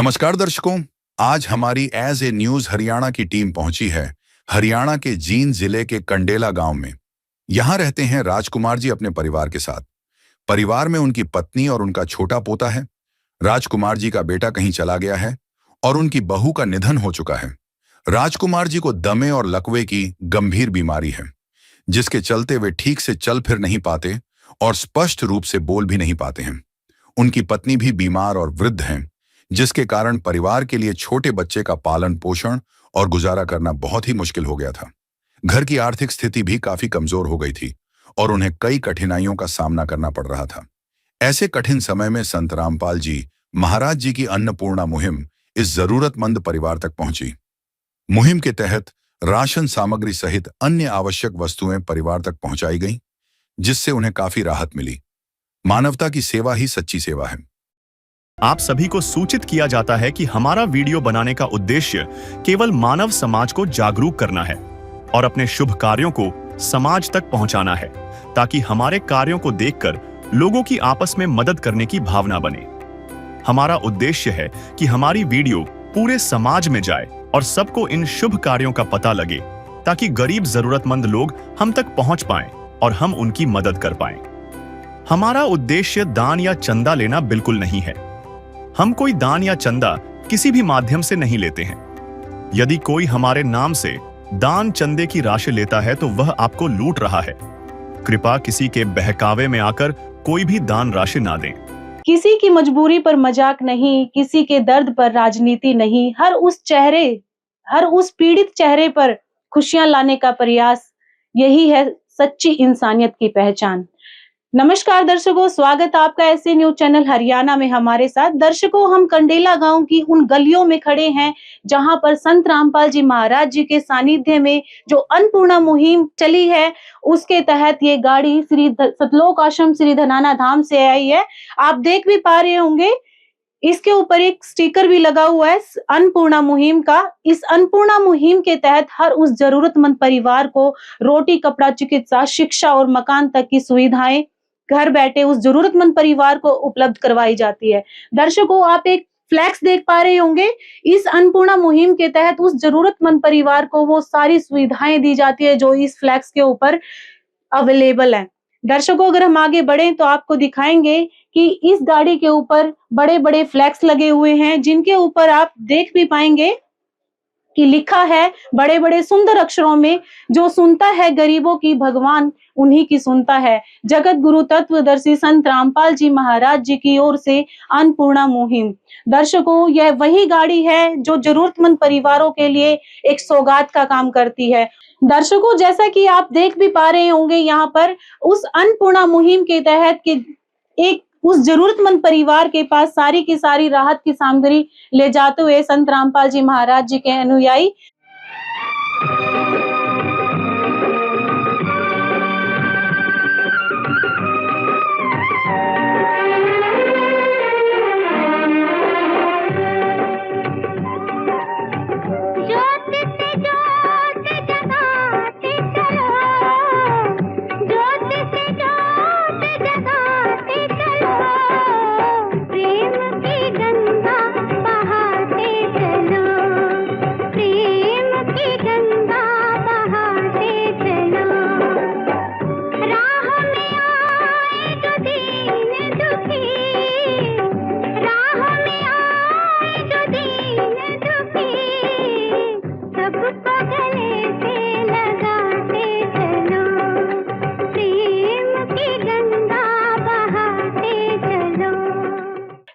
नमस्कार दर्शकों। आज हमारी एज ए न्यूज हरियाणा की टीम पहुंची है हरियाणा के जींद जिले के कंडेला गांव में। यहां रहते हैं राजकुमार जी अपने परिवार के साथ। परिवार में उनकी पत्नी और उनका छोटा पोता है। राजकुमार जी का बेटा कहीं चला गया है और उनकी बहू का निधन हो चुका है। राजकुमार जी को दमे और लकवे की गंभीर बीमारी है, जिसके चलते वे ठीक से चल फिर नहीं पाते और स्पष्ट रूप से बोल भी नहीं पाते हैं। उनकी पत्नी भी बीमार और वृद्ध हैं, जिसके कारण परिवार के लिए छोटे बच्चे का पालन पोषण और गुजारा करना बहुत ही मुश्किल हो गया था। घर की आर्थिक स्थिति भी काफी कमजोर हो गई थी और उन्हें कई कठिनाइयों का सामना करना पड़ रहा था। ऐसे कठिन समय में संत रामपाल जी महाराज जी की अन्नपूर्णा मुहिम इस जरूरतमंद परिवार तक पहुंची। मुहिम के तहत राशन सामग्री सहित अन्य आवश्यक वस्तुएं परिवार तक पहुंचाई गईं, जिससे उन्हें काफी राहत मिली। मानवता की सेवा ही सच्ची सेवा है। आप सभी को सूचित किया जाता है कि हमारा वीडियो बनाने का उद्देश्य केवल मानव समाज को जागरूक करना है और अपने शुभ कार्यों को समाज तक पहुंचाना है, ताकि हमारे कार्यों को देखकर लोगों की आपस में मदद करने की भावना बने। हमारा उद्देश्य है कि हमारी वीडियो पूरे समाज में जाए और सबको इन शुभ कार्यों का पता लगे, ताकि गरीब जरूरतमंद लोग हम तक पहुंच पाएं और हम उनकी मदद कर पाएं। हमारा उद्देश्य दान या चंदा लेना बिल्कुल नहीं है। हम कोई दान या चंदा किसी भी माध्यम से नहीं लेते हैं। यदि कोई हमारे नाम से दान चंदे की राशि लेता है तो वह आपको लूट रहा है। कृपया किसी के बहकावे में आकर कोई भी दान राशि ना दें। किसी की मजबूरी पर मजाक नहीं, किसी के दर्द पर राजनीति नहीं। हर उस पीड़ित चेहरे पर खुशियां लाने का प्रयास, यही है सच्ची इंसानियत की पहचान। नमस्कार दर्शकों, स्वागत है आपका ऐसे न्यूज चैनल हरियाणा में हमारे साथ। दर्शकों, हम कंडेला गांव की उन गलियों में खड़े हैं जहां पर संत रामपाल जी महाराज जी के सानिध्य में जो अन्नपूर्णा मुहिम चली है, उसके तहत ये गाड़ी श्री सतलोक आश्रम श्री धनाना धाम से आई है। आप देख भी पा रहे होंगे, इसके ऊपर एक स्टिकर भी लगा हुआ है अन्नपूर्णा मुहिम का। इस अन्नपूर्णा मुहिम के तहत हर उस जरूरतमंद परिवार को रोटी, कपड़ा, चिकित्सा, शिक्षा और मकान तक की सुविधाएं घर बैठे उस जरूरतमंद परिवार को उपलब्ध करवाई जाती है। दर्शकों, आप एक फ्लैक्स देख पा रहे होंगे। इस अन्नपूर्णा मुहिम के तहत उस जरूरतमंद परिवार को वो सारी सुविधाएं दी जाती है जो इस फ्लैक्स के ऊपर अवेलेबल है। दर्शकों, अगर हम आगे बढ़े तो आपको दिखाएंगे कि इस गाड़ी के ऊपर बड़े बड़े फ्लैक्स लगे हुए हैं, जिनके ऊपर आप देख भी पाएंगे कि लिखा है बड़े बड़े सुंदर अक्षरों में, जो सुनता है गरीबों की भगवान उन्हीं की सुनता है। जगत गुरु तत्वदर्शी संत रामपाल जी महाराज जी की ओर से अन्नपूर्णा मुहिम। दर्शकों, यह वही गाड़ी है जो जरूरतमंद परिवारों के लिए एक सौगात का काम करती है। दर्शकों, जैसा कि आप देख भी पा रहे होंगे, यहाँ पर उस अन्नपूर्णा मुहिम के तहत एक उस जरूरतमंद परिवार के पास सारी की सारी राहत की सामग्री ले जाते हुए संत रामपाल जी महाराज जी के अनुयायी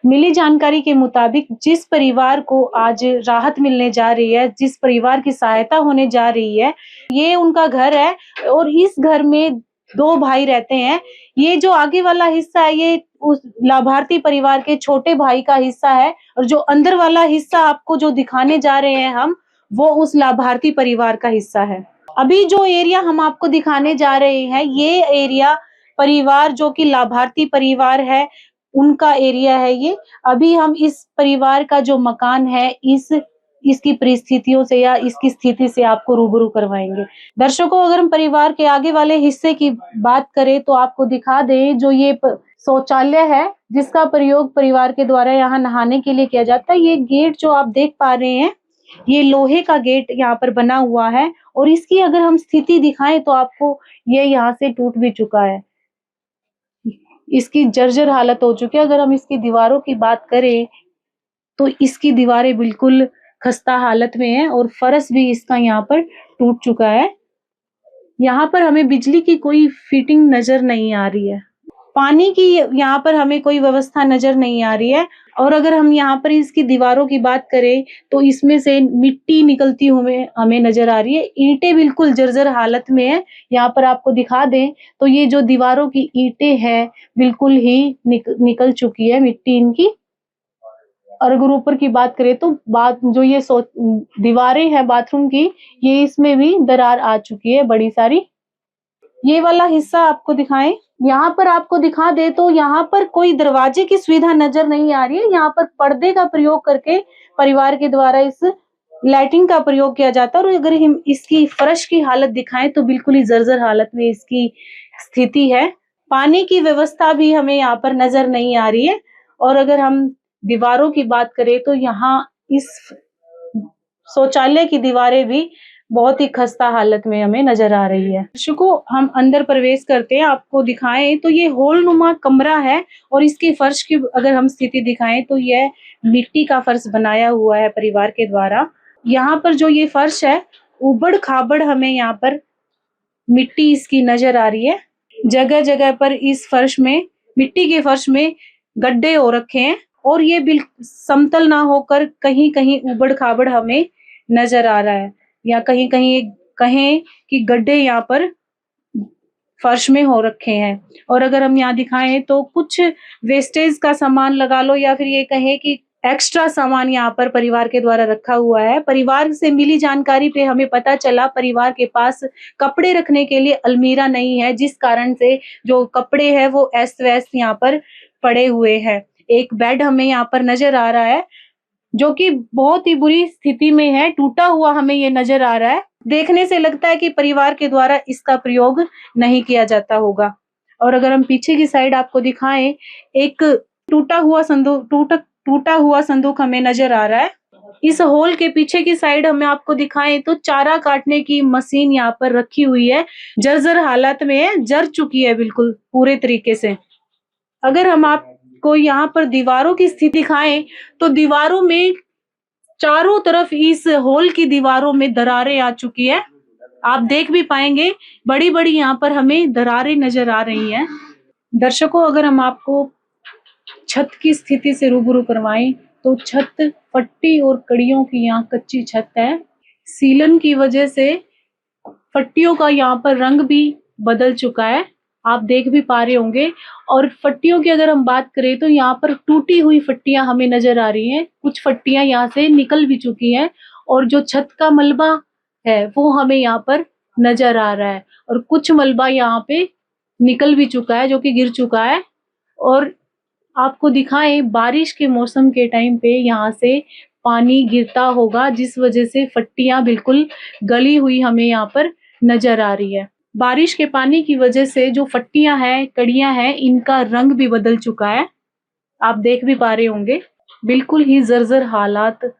मिली जानकारी के मुताबिक जिस परिवार को आज राहत मिलने जा रही है, जिस परिवार की सहायता होने जा रही है, ये उनका घर है और इस घर में 2 भाई रहते हैं। ये जो आगे वाला हिस्सा है, ये उस लाभार्थी परिवार के छोटे भाई का हिस्सा है और जो अंदर वाला हिस्सा आपको जो दिखाने जा रहे हैं हम, वो उस लाभार्थी परिवार का हिस्सा है। अभी जो एरिया हम आपको दिखाने जा रहे हैं, ये एरिया परिवार जो कि लाभार्थी परिवार है, उनका एरिया है ये। अभी हम इस परिवार का जो मकान है, इसकी परिस्थितियों से या इसकी स्थिति से आपको रूबरू करवाएंगे। दर्शकों, अगर हम परिवार के आगे वाले हिस्से की बात करें तो आपको दिखा दें, जो ये शौचालय है जिसका प्रयोग परिवार के द्वारा यहाँ नहाने के लिए किया जाता है। ये गेट जो आप देख पा रहे हैं, ये लोहे का गेट यहाँ पर बना हुआ है और इसकी अगर हम स्थिति दिखाएं तो आपको ये यहाँ से टूट भी चुका है। इसकी जर्जर हालत हो चुकी है। अगर हम इसकी दीवारों की बात करें तो इसकी दीवारें बिल्कुल खस्ता हालत में है और फर्श भी इसका यहाँ पर टूट चुका है। यहाँ पर हमें बिजली की कोई फिटिंग नजर नहीं आ रही है। पानी की यहाँ पर हमें कोई व्यवस्था नजर नहीं आ रही है। और अगर हम यहाँ पर इसकी दीवारों की बात करें तो इसमें से मिट्टी निकलती हुई हमें नजर आ रही है। ईंटें बिल्कुल जर्जर हालत में है। यहाँ पर आपको दिखा दें तो ये जो दीवारों की ईंटें हैं बिल्कुल ही निकल चुकी है मिट्टी इनकी। और अगर ऊपर की बात करें तो जो ये दीवारें हैं बाथरूम की, ये इसमें भी दरार आ चुकी है बड़ी सारी। ये वाला हिस्सा आपको दिखाएं, यहाँ पर आपको दिखा दे तो यहाँ पर कोई दरवाजे की सुविधा नजर नहीं आ रही है। यहाँ पर पर्दे का प्रयोग करके परिवार के द्वारा इस लाइटिंग का प्रयोग किया जाता है। और अगर हम इसकी फर्श की हालत दिखाएं तो बिल्कुल ही जर्जर हालत में इसकी स्थिति है। पानी की व्यवस्था भी हमें यहाँ पर नजर नहीं आ रही है। और अगर हम दीवारों की बात करें तो यहाँ इस शौचालय की दीवारें भी बहुत ही खस्ता हालत में हमें नजर आ रही है। दर्शकों, हम अंदर प्रवेश करते हैं, आपको दिखाएं तो ये होल नुमा कमरा है और इसके फर्श की अगर हम स्थिति दिखाएं तो यह मिट्टी का फर्श बनाया हुआ है परिवार के द्वारा। यहाँ पर जो ये फर्श है उबड़ खाबड़ हमें यहाँ पर मिट्टी इसकी नजर आ रही है। जगह जगह पर इस फर्श में, मिट्टी के फर्श में गड्ढे हो रखे हैं और ये बिल्कुल समतल ना होकर कहीं कहीं उबड़ खाबड़ हमें नजर आ रहा है, या कहीं कहीं कहें कि गड्ढे यहाँ पर फर्श में हो रखे हैं। और अगर हम यहाँ दिखाएं तो कुछ वेस्टेज का सामान लगा लो या फिर ये कहें कि एक्स्ट्रा सामान यहाँ पर परिवार के द्वारा रखा हुआ है। परिवार से मिली जानकारी पे हमें पता चला परिवार के पास कपड़े रखने के लिए अलमीरा नहीं है, जिस कारण से जो कपड़े हैं वो अस्त व्यस्त यहाँ पर पड़े हुए हैं। एक बेड हमें यहाँ पर नजर आ रहा है जो कि बहुत ही बुरी स्थिति में है, टूटा हुआ हमें ये नजर आ रहा है। देखने से लगता है कि परिवार के द्वारा इसका प्रयोग नहीं किया जाता होगा। और अगर हम पीछे की साइड आपको दिखाएं, एक टूटा हुआ संदूक हमें नजर आ रहा है। इस होल के पीछे की साइड हमें आपको दिखाएं तो चारा काटने की मशीन यहाँ पर रखी हुई है, जर्जर हालत में है, जर चुकी है बिल्कुल पूरे तरीके से। अगर हम आपको यहाँ पर दीवारों की स्थिति दिखाएं तो दीवारों में चारों तरफ इस होल की दीवारों में दरारें आ चुकी है। आप देख भी पाएंगे बड़ी बड़ी यहाँ पर हमें दरारें नजर आ रही हैं। दर्शकों, अगर हम आपको छत की स्थिति से रूबरू करवाएं तो छत फट्टी और कड़ियों की यहाँ कच्ची छत है। सीलन की वजह से फट्टियों का यहाँ पर रंग भी बदल चुका है, आप देख भी पा रहे होंगे। और फट्टियों की अगर हम बात करें तो यहाँ पर टूटी हुई फट्टियां हमें नजर आ रही हैं। कुछ फट्टियां यहाँ से निकल भी चुकी हैं और जो छत का मलबा है वो हमें यहाँ पर नजर आ रहा है और कुछ मलबा यहाँ पे निकल भी चुका है जो कि गिर चुका है। और आपको दिखाएं, बारिश के मौसम के टाइम पे यहाँ से पानी गिरता होगा, जिस वजह से फट्टियां बिल्कुल गली हुई हमें यहाँ पर नजर आ रही है। बारिश के पानी की वजह से जो फट्टियां हैं, कड़ियां हैं, इनका रंग भी बदल चुका है, आप देख भी पा रहे होंगे। बिल्कुल ही जर्जर हालात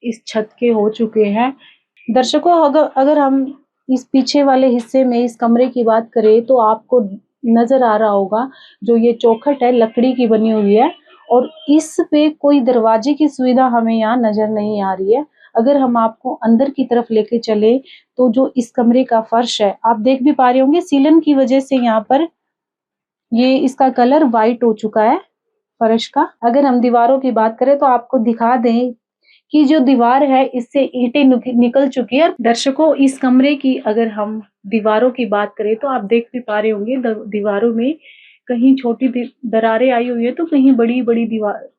इस छत के हो चुके हैं। दर्शकों, अगर हम इस पीछे वाले हिस्से में इस कमरे की बात करें तो आपको नजर आ रहा होगा जो ये चौखट है लकड़ी की बनी हुई है और इस पे कोई दरवाजे की सुविधा हमें यहाँ नजर नहीं आ रही है। अगर हम आपको अंदर की तरफ लेके चले तो जो इस कमरे का फर्श है, आप देख भी पा रहे होंगे सीलन की वजह से यहाँ पर ये इसका कलर वाइट हो चुका है फर्श का। अगर हम दीवारों की बात करें तो आपको दिखा दें कि जो दीवार है इससे ईंटें निकल चुकी है। दर्शकों, इस कमरे की अगर हम दीवारों की बात करें तो आप देख भी पा रहे होंगे दीवारों में कहीं छोटी दरारें आई हुई है तो कहीं बड़ी बड़ी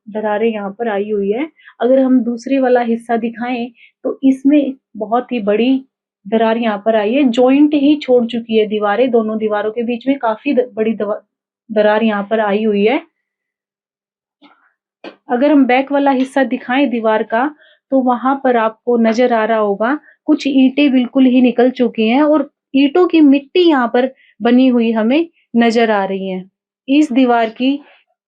दरारें यहाँ पर आई हुई है। अगर हम दूसरे वाला हिस्सा दिखाएं तो इसमें बहुत ही बड़ी दरार यहाँ पर आई है, जॉइंट ही छोड़ चुकी है दीवारें, दोनों दीवारों के बीच में काफी बड़ी दरार यहाँ पर आई हुई है। अगर हम बैक वाला हिस्सा दिखाएं दीवार का तो वहां पर आपको नजर आ रहा होगा कुछ ईंटें बिल्कुल ही निकल चुकी हैं और ईंटों की मिट्टी यहाँ पर बनी हुई हमें नजर आ रही है। इस दीवार की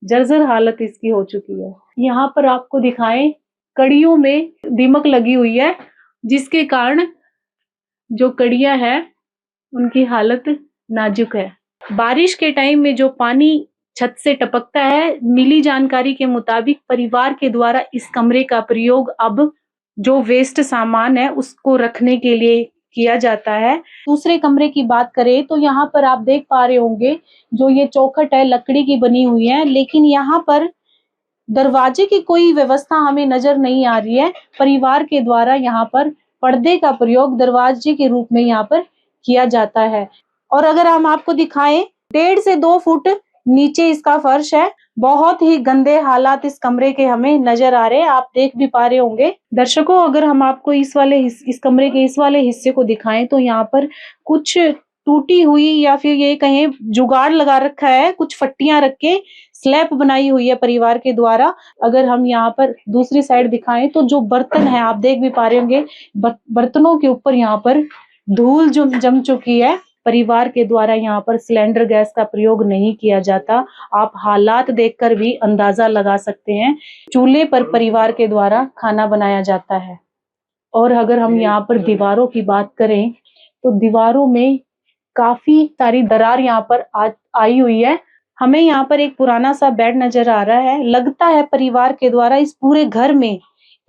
जर्जर हालत इसकी हो चुकी है। यहाँ पर आपको दिखाएं कड़ियों में दीमक लगी हुई है, जिसके कारण जो कड़ियां है उनकी हालत नाजुक है। बारिश के टाइम में जो पानी छत से टपकता है, मिली जानकारी के मुताबिक परिवार के द्वारा इस कमरे का प्रयोग अब जो वेस्ट सामान है उसको रखने के लिए किया जाता है। दूसरे कमरे की बात करें तो यहाँ पर आप देख पा रहे होंगे जो ये चौखट है लकड़ी की बनी हुई है, लेकिन यहाँ पर दरवाजे की कोई व्यवस्था हमें नजर नहीं आ रही है। परिवार के द्वारा यहाँ पर पर्दे का प्रयोग दरवाजे के रूप में यहाँ पर किया जाता है। और अगर हम आपको दिखाएं 1.5 से 2 फुट नीचे इसका फर्श है। बहुत ही गंदे हालात इस कमरे के हमें नजर आ रहे हैं, आप देख भी पा रहे होंगे। दर्शकों, अगर हम आपको इस कमरे के इस वाले हिस्से को दिखाएं तो यहाँ पर कुछ टूटी हुई या फिर ये कहें जुगाड़ लगा रखा है, कुछ फट्टियां रख के स्लैब बनाई हुई है परिवार के द्वारा। अगर हम यहाँ पर दूसरी साइड दिखाएं तो जो बर्तन है आप देख भी पा रहे होंगे, बर्तनों के ऊपर यहाँ पर धूल जो जम चुकी है। परिवार के द्वारा यहाँ पर सिलेंडर गैस का प्रयोग नहीं किया जाता। आप हालात देखकर भी अंदाजा लगा सकते हैं। चूल्हे पर परिवार के द्वारा खाना बनाया जाता है। और अगर हम यहाँ पर दीवारों की बात करें तो दीवारों में काफी सारी दरार यहाँ पर आई हुई है। हमें यहाँ पर एक पुराना सा बेड नजर आ रहा है। लगता है परिवार के द्वारा इस पूरे घर में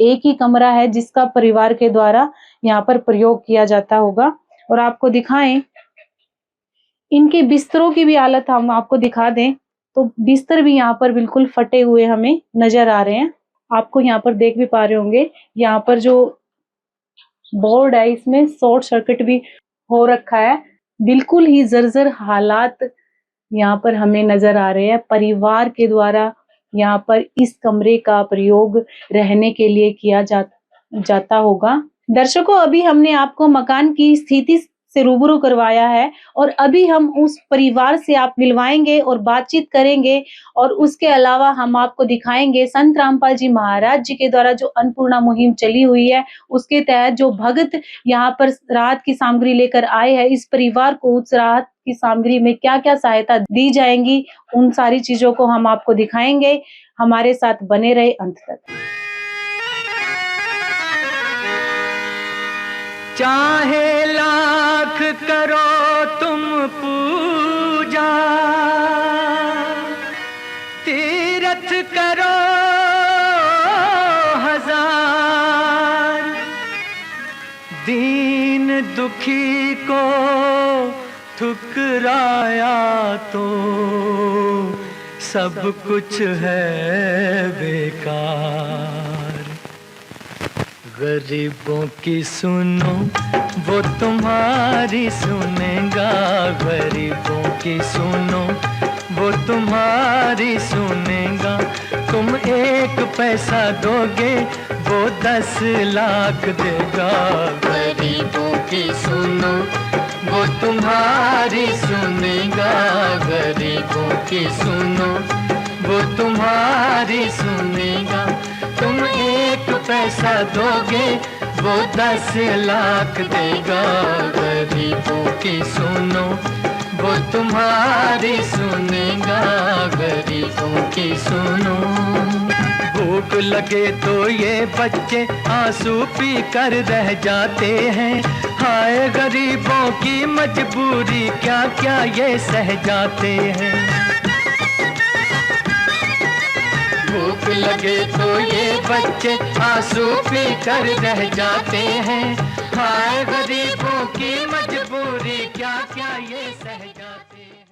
एक ही कमरा है जिसका परिवार के द्वारा यहाँ पर प्रयोग किया जाता होगा। और आपको दिखाएं इनके बिस्तरों की भी हालत हम आपको दिखा दें तो बिस्तर भी यहाँ पर बिल्कुल फटे हुए हमें नजर आ रहे हैं। आपको यहाँ पर देख भी पा रहे होंगे, यहाँ पर जो बोर्ड है इसमें शॉर्ट सर्किट भी हो रखा है। बिल्कुल ही जर्जर हालात यहाँ पर हमें नजर आ रहे हैं। परिवार के द्वारा यहाँ पर इस कमरे का प्रयोग रहने के लिए किया जाता होगा। दर्शकों, अभी हमने आपको मकान की स्थिति से रूबरू करवाया है और अभी हम उस परिवार से आप मिलवाएंगे और बातचीत करेंगे। और उसके अलावा हम आपको दिखाएंगे संत रामपाल जी महाराज जी के द्वारा जो अन्नपूर्णा मुहिम चली हुई है, उसके तहत जो भक्त यहाँ पर राहत की सामग्री लेकर आए हैं, इस परिवार को उस राहत की सामग्री में क्या क्या सहायता दी जाएंगी, उन सारी चीजों को हम आपको दिखाएंगे। हमारे साथ बने रहे अंत तक। चाहे लाख करो तुम पूजा, तीरथ करो हजार, दीन दुखी को ठुकराया तो सब कुछ है बेकार। गरीबों की सुनो वो तुम्हारी सुनेगा, गरीबों की सुनो वो तुम्हारी सुनेगा। तुम 1 पैसा दोगे वो 10 लाख देगा। गरीबों की सुनो वो तुम्हारी सुनेगा, गरीबों की सुनो वो तुम्हारी सुनेगा। तुम 1 पैसा दोगे वो 10 लाख देगा। गरीबों की सुनो वो तुम्हारी सुनेगा, गरीबों की सुनो। भूख लगे तो ये बच्चे आंसू पी कर रह जाते हैं। हाय गरीबों की मजबूरी क्या क्या ये सह जाते हैं। भूख लगे तो ये बच्चे आंसू पी कर रह जाते हैं। हाय गरीबों की मजबूरी क्या क्या ये सह जाते हैं।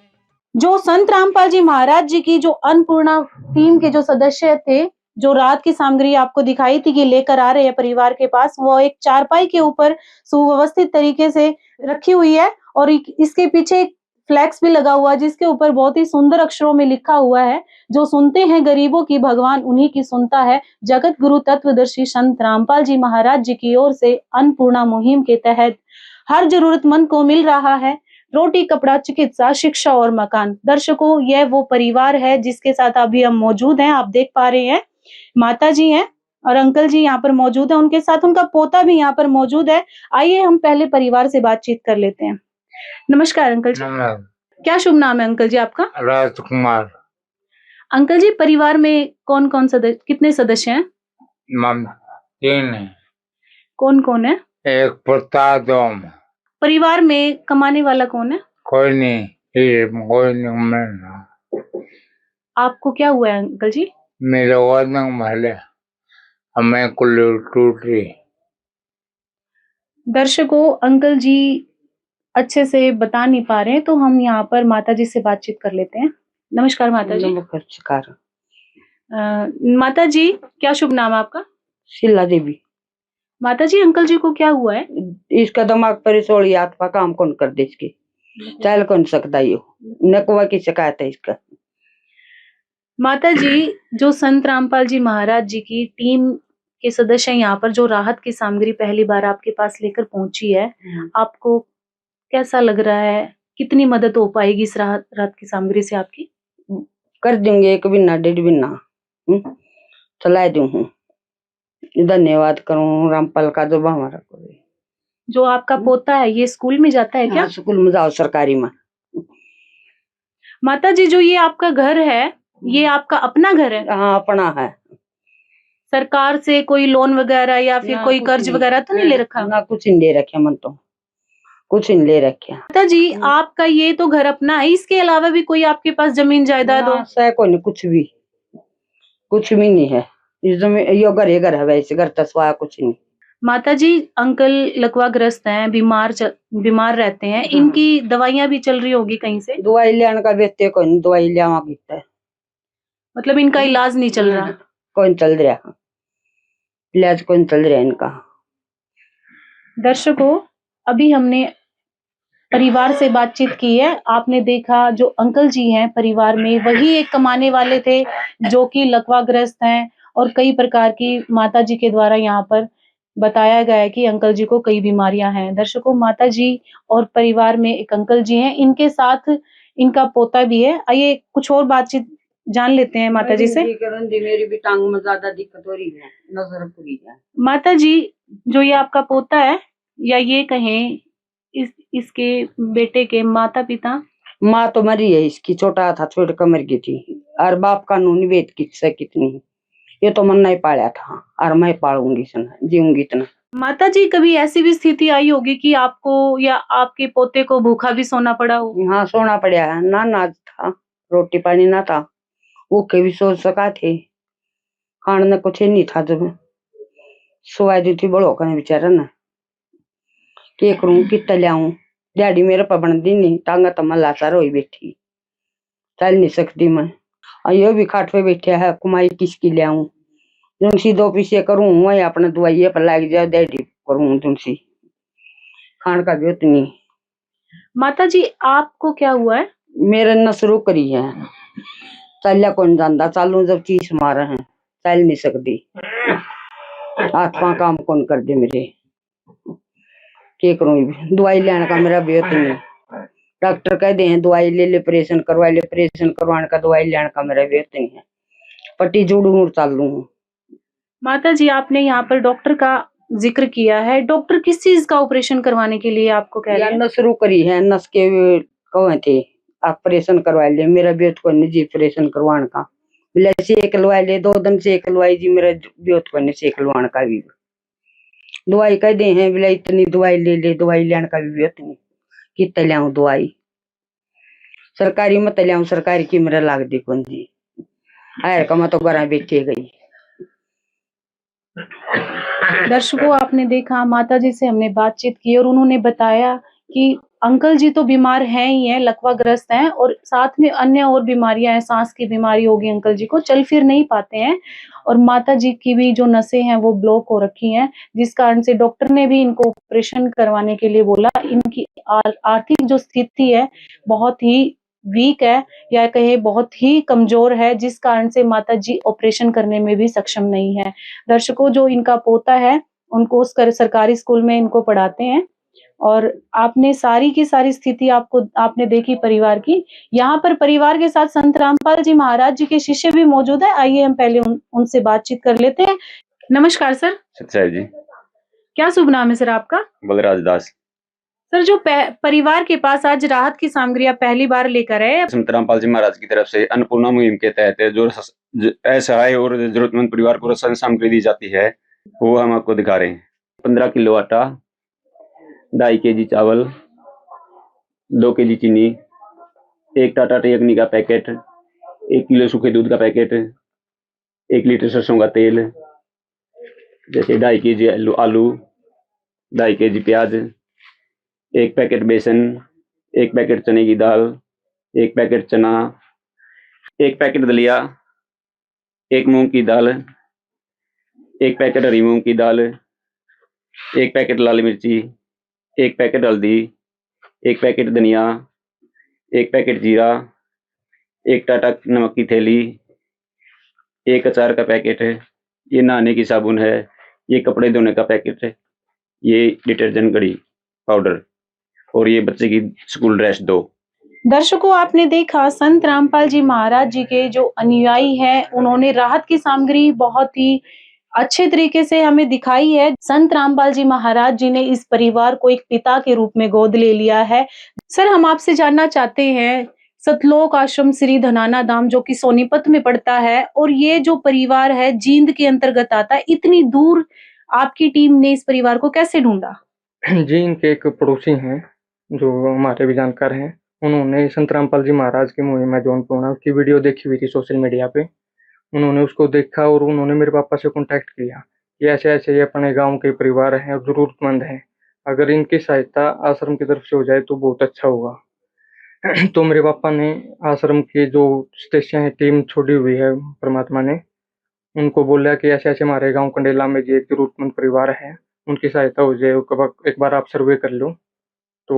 जो संत रामपाल जी महाराज जी की जो अन्नपूर्णा टीम के जो सदस्य थे, जो रात की सामग्री आपको दिखाई थी कि लेकर आ रहे हैं परिवार के पास, वो एक चारपाई के ऊपर सुव्यवस्थित तरीके से रखी हुई है और इसके पीछे एक फ्लैक्स भी लगा हुआ है जिसके ऊपर बहुत ही सुंदर अक्षरों में लिखा हुआ है, जो सुनते हैं गरीबों की भगवान उन्हीं की सुनता है। जगत गुरु तत्वदर्शी संत रामपाल जी महाराज जी की ओर से अन्नपूर्णा मुहिम के तहत हर जरूरतमंद को मिल रहा है रोटी, कपड़ा, चिकित्सा, शिक्षा और मकान। दर्शकों, यह वो परिवार है जिसके साथ अभी हम मौजूद हैं। आप देख पा रहे हैं माता जी हैं और अंकल जी यहाँ पर मौजूद है, उनके साथ उनका पोता भी यहाँ पर मौजूद है। आइए हम पहले परिवार से बातचीत कर लेते हैं। नमस्कार अंकल जी। क्या शुभ नाम है अंकल जी आपका? राजकुमार। अंकल जी, परिवार में कौन कौन सदस्य, कितने सदस्य हैं? तीन है। कौन कौन है? एक पोता, दो माँ। परिवार में कमाने वाला कौन है? कोई नहीं, कोई नहीं। मैं आपको क्या हुआ है अंकल जी? मेरे वजन महले हमें कुल टूट रही। दर्शकों, अंकल जी अच्छे से बता नहीं पा रहे हैं, तो हम यहाँ पर माता जी से बातचीत कर लेते हैं। नमस्कार माता जी। नमस्कार। माता जी, क्या शुभ नाम है आपका? शीला देवी। माता जी, अंकल जी को क्या हुआ है? इसका दिमाग पर सोड़ी आत्मा काम कौन कर दे, इसकी चल कौन सकता, ये नकवा की शिकायत है इसका। माता जी, जो संत रामपाल जी महाराज जी की टीम के सदस्य यहाँ पर जो राहत की सामग्री पहली बार आपके पास लेकर पहुंची है, आपको कैसा लग रहा है? कितनी मदद हो पाएगी इस राहत की सामग्री से आपकी? कर देंगे, 1 महीना 1.5 महीना चला दूं। धन्यवाद करूं रामपाल का जो हमारा को। जो आपका पोता है ये स्कूल में जाता है क्या? हाँ, स्कूल में जाओ, सरकारी में। माता जी, जो ये आपका घर है, ये आपका अपना घर है? हाँ, अपना है। सरकार से कोई लोन वगैरह या फिर कोई कर्ज वगैरह तो नहीं ले रखा? ना, कुछ नहीं ले रखे, मन तो कुछ नहीं ले रखे। माता जी, आपका ये तो घर अपना है, इसके अलावा भी कोई आपके पास जमीन जायदाद हो? कोई नहीं, कुछ भी नहीं है। इस जमीन यो घर है, वैसे घर तस्वाया कुछ नहीं। माता जी, अंकल लकवाग्रस्त हैं, बीमार रहते हैं, इनकी दवाइयां भी चल रही होगी कहीं से? दवाई लेने का बेचते कोई नहीं, दवाई लिया गीता है। मतलब इनका इलाज नहीं चल रहा? कौन चल रहा इलाज, कौन चल रहा इनका। दर्शकों, अभी हमने परिवार से बातचीत की है। आपने देखा जो अंकल जी हैं परिवार में, वही एक कमाने वाले थे जो कि लकवाग्रस्त हैं, और कई प्रकार की माता जी के द्वारा यहाँ पर बताया गया है कि अंकल जी को कई बीमारियां हैं। दर्शकों, माता जी और परिवार में एक अंकल जी हैं, इनके साथ इनका पोता भी है। आइए कुछ और बातचीत जान लेते हैं माता जी से। मेरी भी टांग में ज्यादा दिक्कत हो रही है, नजर पूरी है। माता जी, जो ये आपका पोता है, या ये कहें इसके बेटे के माता पिता? माँ तो मरी है इसकी, छोटा था, छोड़ कर मर गई थी। और बाप का नून वेद किससे कितनी, ये तो मन नहीं पाया था, और मैं पालूंगी जीऊंगी इतना। माता जी, कभी ऐसी भी स्थिति आई होगी कि आपको या आपके पोते को भूखा भी सोना पड़ा हो? हाँ, सोना पड़ा है ना, नाज था, रोटी पानी ना था, भूखे भी सो सका थे, खाने कुछ नहीं था। जब सोया दी थी बड़ो का बेचारा ना, के करूं कितना लियाऊं, डैडी मेरे पर बन दी नहीं, टांगा तो मल्ला सार हो बैठी, चल नहीं सकती मैं। और ये भी खाट पे बैठा है, कुमाई किसकी लियाऊं, जुनसी 2 पीसे करूं, मैं अपने दवाइये पर लाग जाए, डैडी करूं जुनसी, खान का भी उतनी। माता जी, आपको क्या हुआ है? मेरे न शुरू करी है, चलिया कौन जानता, चालू जब चीज मारे हैं, चल नहीं सकती, आत्मा काम कौन कर दे मेरे, के करूं। दवाई लेने का मेरा बेत नहीं, डॉक्टर कह दे हैं दवाई ले ले, ऑपरेशन करवा ले, ऑपरेशन करवाने का दवाई लेने का मेरा बेत नहीं है, पट्टी जोड़ू और चालू। माता जी, आपने यहाँ पर डॉक्टर का जिक्र किया है, डॉक्टर किस चीज का ऑपरेशन करवाने के लिए आपको कह रहे हैं? नस शुरू करी है, नस के कहे थे ऑपरेशन करवा ले, मेरा बेत को निजी ऑपरेशन करवाने का, बोले सेक लवाई ले, 2 दिन सेक लवाई जी, मेरा बेत को सेक लवाने का भी दवाई कह दे हैं, बोले इतनी दवाई ले ले, दवाई लेने का भी बेत नहीं, कितने लियाऊं दवाई, सरकारी मत लियाऊं, सरकारी की मेरा लाग दी कौन जी, आयर का मैं तो घर बैठे गई। दर्शकों, आपने देखा माता जी से हमने बातचीत की और उन्होंने बताया कि अंकल जी तो बीमार हैं ही हैं, लकवाग्रस्त हैं, और साथ में अन्य और बीमारियां हैं, सांस की बीमारी होगी अंकल जी को, चल फिर नहीं पाते हैं, और माता जी की भी जो नसें हैं वो ब्लॉक हो रखी हैं, जिस कारण से डॉक्टर ने भी इनको ऑपरेशन करवाने के लिए बोला। इनकी आर्थिक जो स्थिति है बहुत ही वीक है, या कहे बहुत ही कमजोर है, जिस कारण से माता जी ऑपरेशन करने में भी सक्षम नहीं है। दर्शकों, जो इनका पोता है उनको उस सरकारी स्कूल में इनको पढ़ाते हैं, और आपने सारी की सारी स्थिति आपने देखी परिवार की। यहाँ पर परिवार के साथ संत रामपाल जी महाराज जी के शिष्य भी मौजूद है। आइए हम पहले उनसे बातचीत कर लेते हैं। नमस्कार सर, सच्चाई जी। क्या शुभ नाम है सर आपका? बलराज दास। सर, जो परिवार के पास आज राहत की सामग्री आप पहली बार लेकर आए, संत रामपाल जी महाराज की तरफ से अन्नपूर्णा मुहिम के तहत जो असहाय और जरूरतमंद परिवार को राशन सामग्री दी जाती है वो हम आपको दिखा रहे हैं। 15 किलो आटा, 2.5 kg चावल, 2 kg चीनी, 1 टाटा टी अग्नि का पैकेट, 1 किलो सूखे दूध का पैकेट, 1 लीटर सरसों का तेल, जैसे 2.5 kg आलू, 2.5 kg प्याज, 1 पैकेट बेसन, 1 पैकेट चने की दाल, 1 पैकेट चना, 1 पैकेट दलिया, 1 मूंग की दाल, 1 पैकेट हरी मूंग की दाल, 1 पैकेट लाल मिर्ची, 1 पैकेट हल्दी, 1 पैकेट धनिया, 1 पैकेट जीरा, 1 टाटा नमक की थैली, 1 अचार का पैकेट है, ये नहाने की साबुन है, ये कपड़े धोने का पैकेट है, ये डिटर्जेंट घड़ी पाउडर और ये बच्चे की स्कूल ड्रेस 2। दर्शकों आपने देखा संत रामपाल जी महाराज जी के जो अनुयायी हैं, उन्होंने राहत की सामग्री बहुत ही अच्छे तरीके से हमें दिखाई है। संत रामपाल जी महाराज जी ने इस परिवार को एक पिता के रूप में गोद ले लिया है। सर, हम आपसे जानना चाहते हैं, सतलोक आश्रम श्री धनाना धाम जो कि सोनीपत में पड़ता है और ये जो परिवार है जींद के अंतर्गत आता है, इतनी दूर आपकी टीम ने इस परिवार को कैसे ढूंढा? जी, इनके एक पड़ोसी हैं जो हमारे भी जानकार हैं। उन्होंने संत रामपाल जी महाराज की मुहिम है जो अन्नपूर्णा की वीडियो देखी हुई थी सोशल मीडिया पे। उन्होंने उसको देखा और उन्होंने मेरे पापा से कांटेक्ट किया कि ऐसे-ऐसे ये अपने गाँव के परिवार हैं और ज़रूरतमंद हैं। अगर इनकी सहायता आश्रम की तरफ से हो जाए तो बहुत अच्छा होगा। तो मेरे पापा ने आश्रम की जो सदस्य हैं, टीम छोड़ी हुई है परमात्मा ने, उनको बोला कि ऐसे-ऐसे हमारे गाँव कंडेला में जी एक ज़रूरतमंद परिवार है, उनकी सहायता हो जाए, एक बार आप सर्वे कर लो तो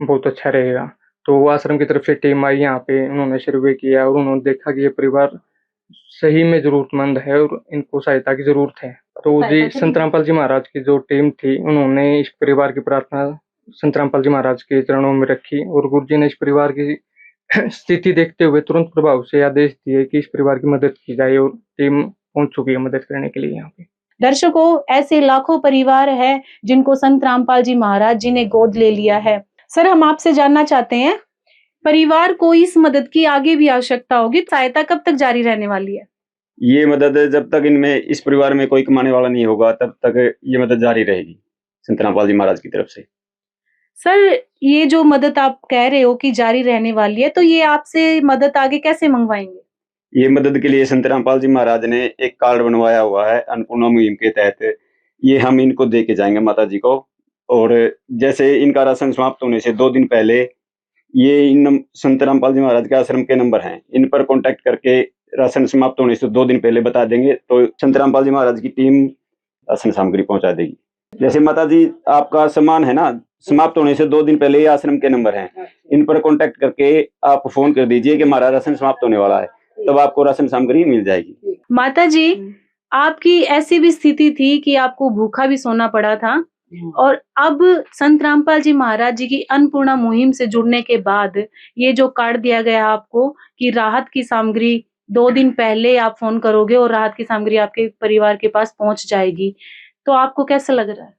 बहुत अच्छा रहेगा। तो आश्रम की तरफ से टीम आई यहाँ पे, उन्होंने सर्वे किया और उन्होंने देखा कि ये परिवार सही में ज़रूरतमंद है और इनको सहायता की ज़रूरत है। तो जी संत रामपाल जी महाराज की जो टीम थी, उन्होंने इस परिवार की प्रार्थना संत रामपाल जी महाराज के चरणों में रखी और गुरुजी ने इस परिवार की स्थिति देखते हुए तुरंत प्रभाव से आदेश दिए कि इस परिवार की मदद की जाए और टीम पहुंच चुकी है मदद करने के लिए यहाँ पे। दर्शकों, ऐसे लाखों परिवार हैं जिनको संत रामपाल जी महाराज जी ने गोद ले लिया है। सर, हम आपसे जानना चाहते हैं, परिवार को इस मदद की आगे भी आवश्यकता होगी, सहायता कब तक जारी रहने वाली है? ये मदद जब तक इनमें इस परिवार में कोई कमाने वाला नहीं होगा तब तक ये मदद जारी रहेगी संत रामपाल जी महाराज की तरफ से। सर, ये जो मदद आप कह रहे हो कि जारी रहने वाली है, तो ये आपसे मदद आगे कैसे मंगवाएंगे? ये मदद के लिए संत रामपाल जी महाराज ने एक कार्ड बनवाया हुआ है अन्नपूर्णा मुहिम के तहत। ये हम इनको दे के जाएंगे माता जी को, और जैसे इनका राशन समाप्त होने से 2 दिन पहले ये इन संत रामपाल जी महाराज के आश्रम के नंबर हैं, इन पर कांटेक्ट करके राशन समाप्त होने से 2 दिन पहले बता देंगे तो संत रामपाल जी महाराज की टीम राशन सामग्री पहुंचा देगी। जैसे माता जी आपका सामान है ना, समाप्त होने से 2 दिन पहले ये आश्रम के नंबर हैं, इन पर कांटेक्ट करके आप फोन कर दीजिए कि हमारा राशन समाप्त होने वाला है, तब आपको राशन सामग्री मिल जाएगी। माता जी, आपकी ऐसी भी स्थिति थी कि आपको भूखा भी सोना पड़ा था और अब संत रामपाल जी महाराज जी की अन्नपूर्णा मुहिम से जुड़ने के बाद ये जो कार्ड दिया गया आपको कि राहत की सामग्री 2 दिन पहले आप फोन करोगे और राहत की सामग्री आपके परिवार के पास पहुंच जाएगी, तो आपको कैसा लग रहा है?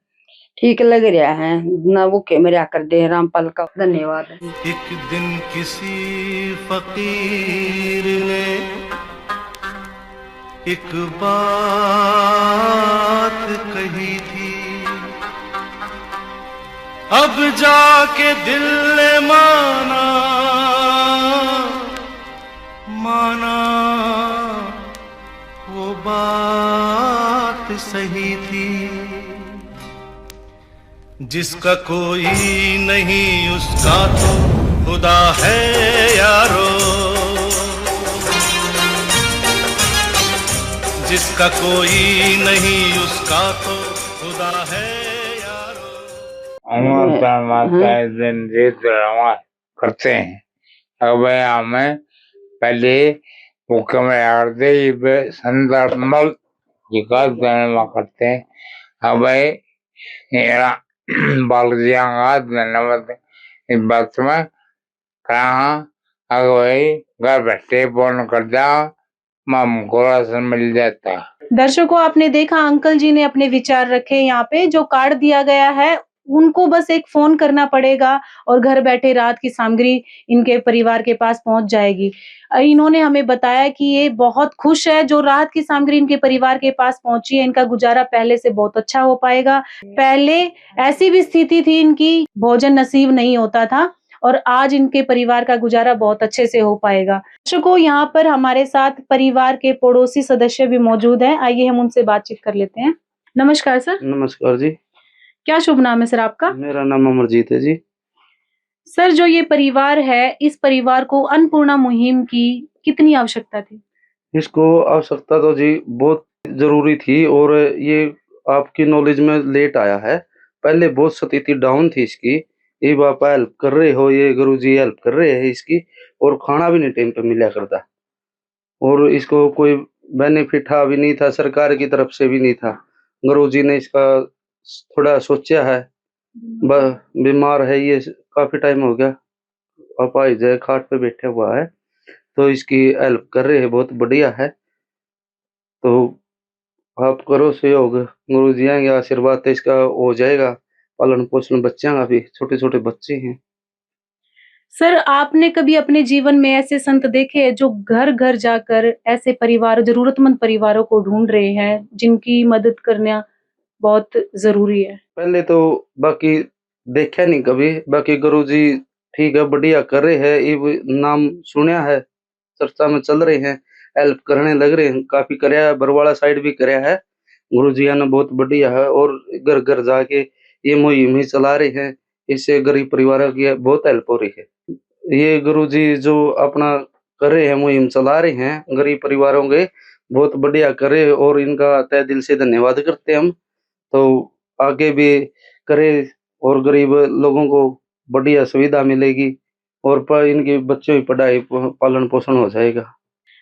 ठीक लग रहा है ना, वो के मेरे आकर दे रामपाल का धन्यवाद। एक दिन किसी फकीर ने एक बात कही थी, अब जाके दिल ने माना वो बात सही थी। जिसका कोई नहीं उसका तो खुदा है यारो, जिसका कोई नहीं उसका तो खुदा है यारो। माता दिन करते हैं। अब हमें पहले मुख्य में संदर्भ करते हैं। अब बाल धन्यवाद इस बात में कहा, अगर घर बैठे फोन कर दिया हमको राशन मिल जाता। दर्शकों, आपने देखा अंकल जी ने अपने विचार रखे यहाँ पे। जो कार्ड दिया गया है उनको बस एक फोन करना पड़ेगा और घर बैठे राहत की सामग्री इनके परिवार के पास पहुंच जाएगी। इन्होंने हमें बताया कि ये बहुत खुश है जो राहत की सामग्री इनके परिवार के पास पहुंची है। इनका गुजारा पहले से बहुत अच्छा हो पाएगा। पहले ऐसी भी स्थिति थी इनकी, भोजन नसीब नहीं होता था और आज इनके परिवार का गुजारा बहुत अच्छे से हो पाएगा। दर्शकों, यहाँ पर हमारे साथ परिवार के पड़ोसी सदस्य भी मौजूद हैं। आइए हम उनसे बातचीत कर लेते हैं। नमस्कार सर। नमस्कार जी। क्या शुभ नाम है सर आपका? मेरा नाम अमरजीत है जी। सर, जो ये परिवार है, इस परिवार को अन्नपूर्णा मुहिम की कितनी आवश्यकता थी? इसको आवश्यकता तो जी बहुत जरूरी थी और ये आपकी नॉलेज में लेट आया है। पहले बहुत स्थिति डाउन थी इसकी। ये आप हेल्प कर रहे हो, ये गुरुजी हेल्प कर रहे हैं इसकी, और खाना भी नहीं टाइम पे मिला करता और इसको कोई बेनिफिट भी नहीं था, सरकार की तरफ से भी नहीं था। गुरुजी ने इसका थोड़ा सोचा है। बीमार है ये, काफी टाइम हो गया, अपाहिज है, खाट पे बैठा हुआ है, तो इसकी हेल्प कर रहे हैं, बहुत बढ़िया है। तो आप करो सहयोग, गुरुजी आएंगे, आशीर्वाद तो इसका हो जाएगा। पालन पोषण बच्चों का भी, छोटे छोटे बच्चे हैं। सर, आपने कभी अपने जीवन में ऐसे संत देखे हैं जो घर घर जाकर ऐसे परिवार, जरूरतमंद परिवारों को ढूंढ रहे हैं जिनकी मदद करना बहुत जरूरी है? पहले तो बाकी देखा नहीं कभी, बाकी गुरुजी ठीक है, बढ़िया कर रहे हैं। ये नाम सुना है, चर्चा में चल रहे हैं, हेल्प करने लग रहे हैं। काफी करया है, बरवाड़ा साइड भी करया है गुरुजी ने, बहुत बढ़िया है। और घर घर जाके ये मुहिम ही चला रहे हैं, इससे गरीब परिवारों की बहुत हेल्प हो रही है। ये गुरुजी जो अपना कर रहे हैं, मुहिम चला रहे हैं गरीब परिवारों के, बहुत बढ़िया करे और इनका तहे दिल से धन्यवाद करते हैं हम। तो आगे भी करे और गरीब लोगों को बढ़िया सुविधा मिलेगी और इनके बच्चों की पढ़ाई पालन पोषण हो जाएगा।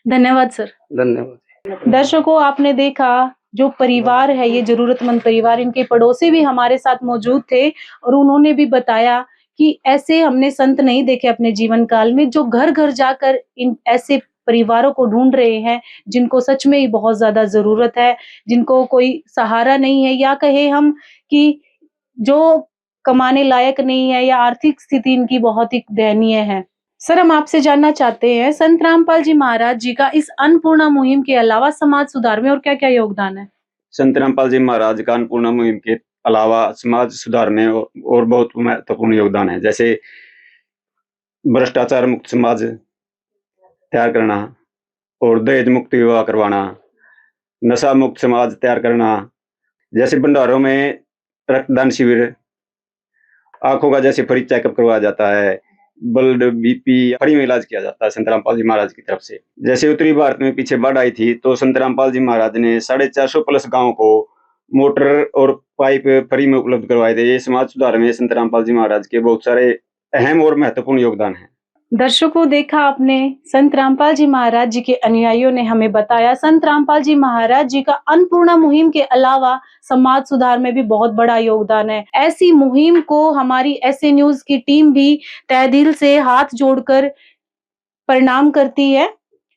धन्यवाद सर। धन्यवाद। दर्शकों, आपने देखा जो परिवार है, ये जरूरतमंद परिवार, इनके पड़ोसी भी हमारे साथ मौजूद थे और उन्होंने भी बताया कि ऐसे हमने संत नहीं देखे अपने जीवन काल में जो घर घर जाकर इन ऐसे परिवारों को ढूंढ रहे हैं जिनको सच में ही बहुत ज्यादा जरूरत है, जिनको कोई सहारा नहीं है, या कहे हम कि जो कमाने लायक नहीं है या आर्थिक स्थिति इनकी बहुत ही दयनीय है। सर, हम आपसे जानना चाहते हैं, संत रामपाल जी महाराज जी का इस अन्नपूर्णा मुहिम के अलावा समाज सुधार में और क्या क्या योगदान है? संत रामपाल जी महाराज का अन्नपूर्णा मुहिम के अलावा समाज सुधार में और बहुत महत्वपूर्ण योगदान है। जैसे भ्रष्टाचार मुक्त समाज तैयार करना और दहेज मुक्त विवाह करवाना, नशा मुक्त समाज तैयार करना, जैसे भंडारों में रक्तदान शिविर, आंखों का जैसे फ्री चेकअप करवाया जाता है, ब्लड बीपी फ्री में इलाज किया जाता है संत रामपाल जी महाराज की तरफ से। जैसे उत्तरी भारत में पीछे बाढ़ आई थी तो संत रामपाल जी महाराज ने 450 प्लस गाँव को मोटर और पाइप फ्री में उपलब्ध करवाए थे। ये समाज सुधार में संत रामपाल जी महाराज के बहुत सारे अहम और महत्वपूर्ण योगदान हैं। दर्शकों, देखा आपने, संत रामपाल जी महाराज जी के अनुयायियों ने हमें बताया संत रामपाल जी महाराज जी का अन्नपूर्णा मुहिम के अलावा समाज सुधार में भी बहुत बड़ा योगदान है। ऐसी मुहिम को हमारी ऐसे न्यूज की टीम भी तहे दिल से हाथ जोड़कर प्रणाम करती है।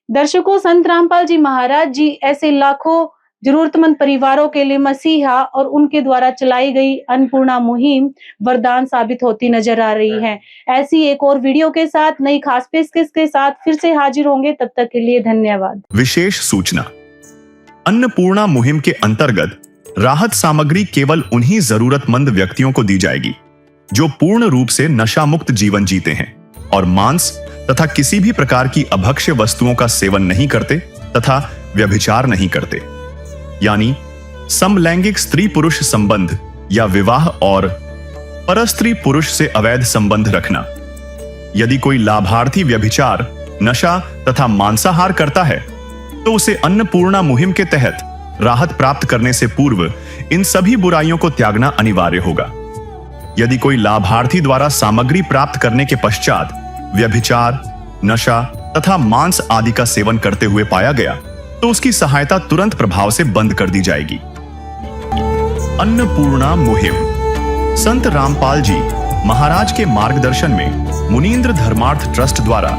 दर्शकों, संत रामपाल जी महाराज जी ऐसे लाखों जरूरतमंद परिवारों के लिए मसीहा और उनके द्वारा चलाई गई अन्नपूर्णा मुहिम वरदान साबित होती नजर आ रही है। ऐसी एक और वीडियो के साथ, नई खास पेशकश के साथ फिर से हाजिर होंगे। तब तक के लिए धन्यवाद। विशेष सूचना, अन्नपूर्णा मुहिम के अंतर्गत राहत सामग्री केवल उन्हीं जरूरतमंद व्यक्तियों को दी जाएगी जो पूर्ण रूप से नशा मुक्त जीवन जीते हैं और मांस तथा किसी भी प्रकार की अभक्ष्य वस्तुओं का सेवन नहीं करते तथा व्यभिचार नहीं करते, यानी समलैंगिक स्त्री पुरुष संबंध या विवाह और परस्त्री पुरुष से अवैध संबंध रखना। यदि कोई लाभार्थी व्यभिचार, नशा तथा मांसाहार करता है तो उसे अन्नपूर्णा मुहिम के तहत राहत प्राप्त करने से पूर्व इन सभी बुराइयों को त्यागना अनिवार्य होगा। यदि कोई लाभार्थी द्वारा सामग्री प्राप्त करने के पश्चात व्यभिचार, नशा तथा मांस आदि का सेवन करते हुए पाया गया तो उसकी सहायता तुरंत प्रभाव से बंद कर दी जाएगी। अन्नपूर्णा मुहिम संत रामपाल जी महाराज के मार्गदर्शन में मुनीन्द्र धर्मार्थ ट्रस्ट द्वारा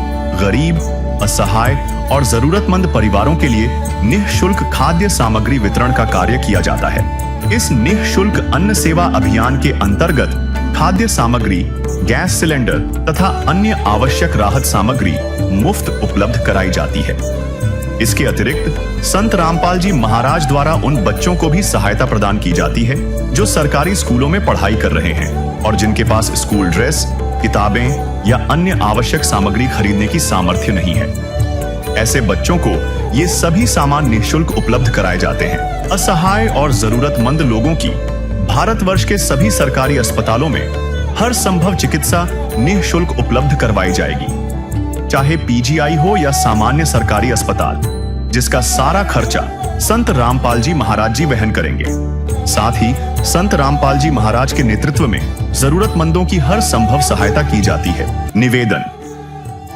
गरीब, असहाय और जरूरतमंद परिवारों के लिए निःशुल्क खाद्य सामग्री वितरण का कार्य किया जाता है। इस निःशुल्क अन्न सेवा अभियान के अंतर्गत खाद्य सामग्री, गैस सिलेंडर तथा अन्य आवश्यक राहत सामग्री मुफ्त उपलब्ध कराई जाती है। इसके अतिरिक्त संत रामपाल जी महाराज द्वारा उन बच्चों को भी सहायता प्रदान की जाती है जो सरकारी स्कूलों में पढ़ाई कर रहे हैं और जिनके पास स्कूल ड्रेस, किताबें या अन्य आवश्यक सामग्री खरीदने की सामर्थ्य नहीं है। ऐसे बच्चों को ये सभी सामान निःशुल्क उपलब्ध कराए जाते हैं। असहाय और जरूरतमंद लोगों की भारतवर्ष के सभी सरकारी अस्पतालों में हर संभव चिकित्सा निःशुल्क उपलब्ध करवाई जाएगी, चाहे पीजीआई हो या सामान्य सरकारी अस्पताल, जिसका सारा खर्चा संत रामपाल जी महाराज जी वहन करेंगे। साथ ही संत रामपाल जी महाराज के नेतृत्व में जरूरतमंदों की हर संभव सहायता की जाती है। निवेदन: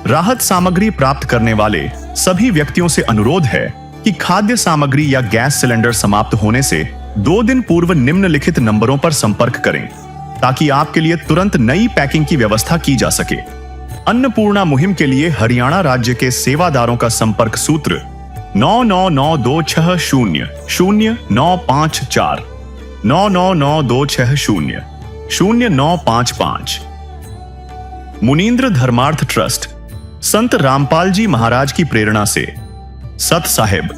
राहत सामग्री प्राप्त करने वाले सभी व्यक्तियों से अनुरोध है कि खाद्य सामग्री या गैस सिलेंडर समाप्त होने से 2 दिन पूर्व निम्नलिखित नंबरों पर संपर्क करें ताकि आपके लिए तुरंत नई पैकिंग की व्यवस्था की जा सके। अन्नपूर्णा मुहिम के लिए हरियाणा राज्य के सेवादारों का संपर्क सूत्र 9992600954 9992600955। मुनींद्र धर्मार्थ ट्रस्ट संत रामपाल जी महाराज की प्रेरणा से सत साहिब